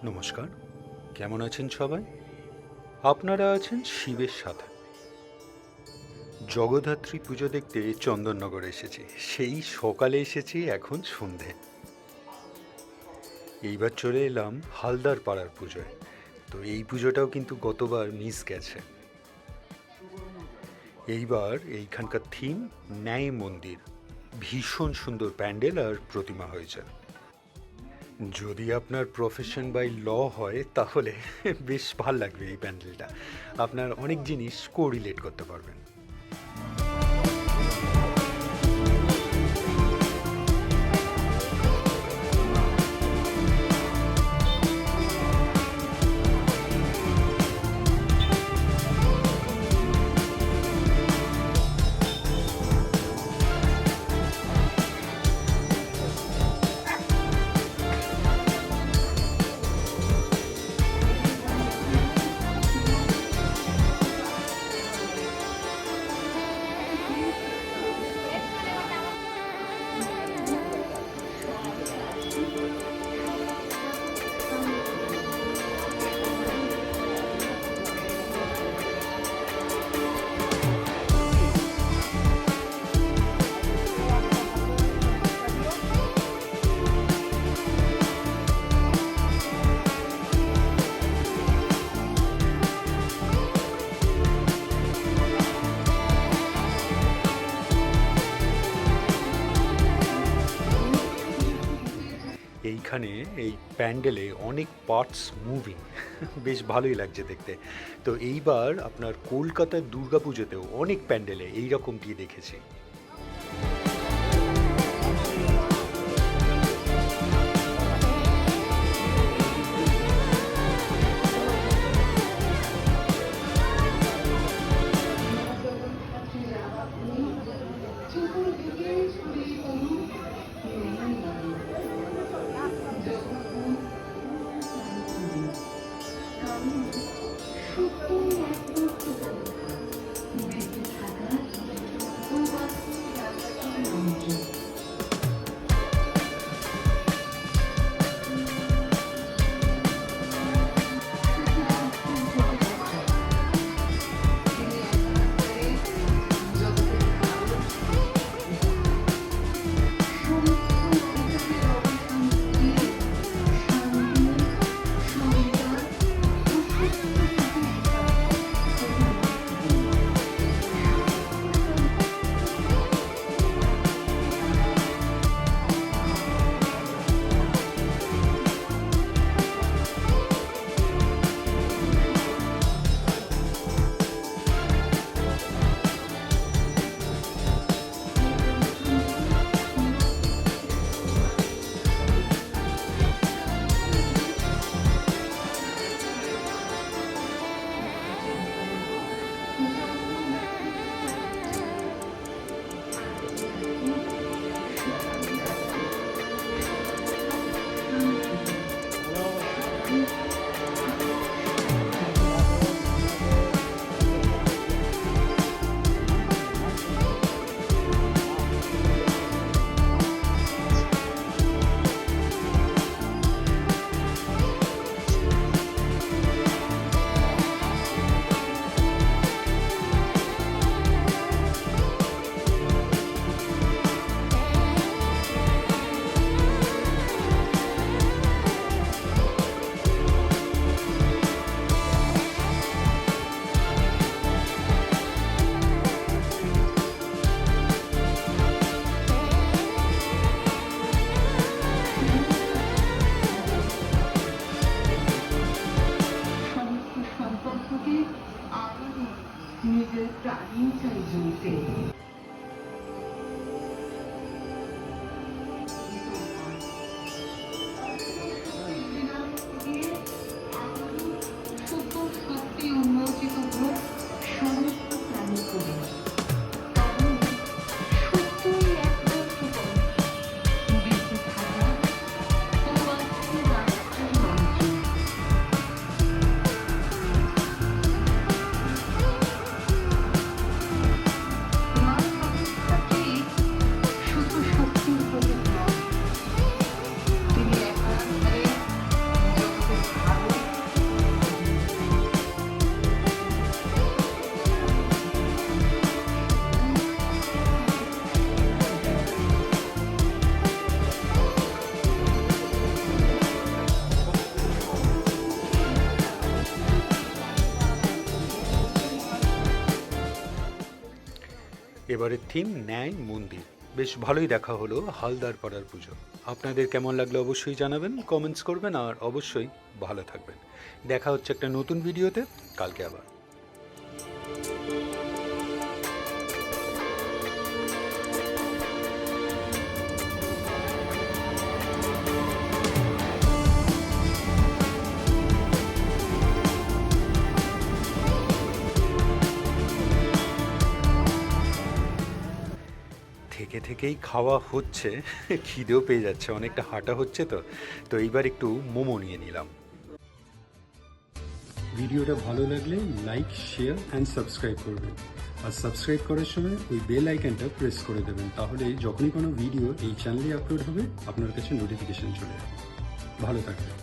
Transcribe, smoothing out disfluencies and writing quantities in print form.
নমস্কার, কেমন আছেন সবাই? আপনারা আছেন শিবের সাথে। জগদ্ধাত্রী পুজো দেখতে চন্দননগর এসেছি। সেই সকালে এসেছি, এখন সন্ধে। এইবার চলে এলাম হালদার পাড়ার পুজোয়। তো এই পুজোটাও কিন্তু গতবার মিস গেছে। এইবার এইখানকার থিম ন্যায় মন্দির। ভীষণ সুন্দর প্যান্ডেল আর প্রতিমা হয়েছে। যদি আপনার প্রফেশন বাই ল হয় তাহলে বেশ ভাল লাগবে এই প্যান্ডেলটা। আপনার অনেক জিনিস কোরিলেট করতে পারবেন। এইখানে এই প্যান্ডেলে অনেক পার্টস মুভিং, বেশ ভালোই লাগছে দেখতে। তো এইবার আপনার কলকাতার দুর্গাপুজোতেও অনেক প্যান্ডেলে এইরকমটি দেখেছি। নিজের প্রাণীও চাই জ্বলতে। শক্তি উন্মোচিত হোক সমস্ত প্রাণী করে। সত্যই একমাত্র বেঁচে থাকা ও বাঁচতে রাষ্ট্রের মন্ত্রী। এবারের থিম ন্যায় মন্দির। বেশ ভালোই দেখা হলো হালদার পাড়ার পুজো। আপনাদের কেমন লাগলো অবশ্যই জানাবেন, কমেন্টস করবেন, আর অবশ্যই ভালো থাকবেন। দেখা হচ্ছে একটা নতুন ভিডিওতে কালকে আবার। থেকে থেকেই খাওয়া হচ্ছে, খিদেও পেয়ে যাচ্ছে, অনেকটা হাঁটা হচ্ছে তো এইবার একটু মোমো নিয়ে নিলাম। ভিডিওটা ভালো লাগলে লাইক, শেয়ার অ্যান্ড সাবস্ক্রাইব করবেন। আর সাবস্ক্রাইব করার সময় ওই বেল আইকনটা প্রেস করে দেবেন, তাহলে যখনই কোনো ভিডিও এই চ্যানেলে আপলোড হবে আপনার কাছে নোটিফিকেশন চলে যাবে। ভালো থাকবেন।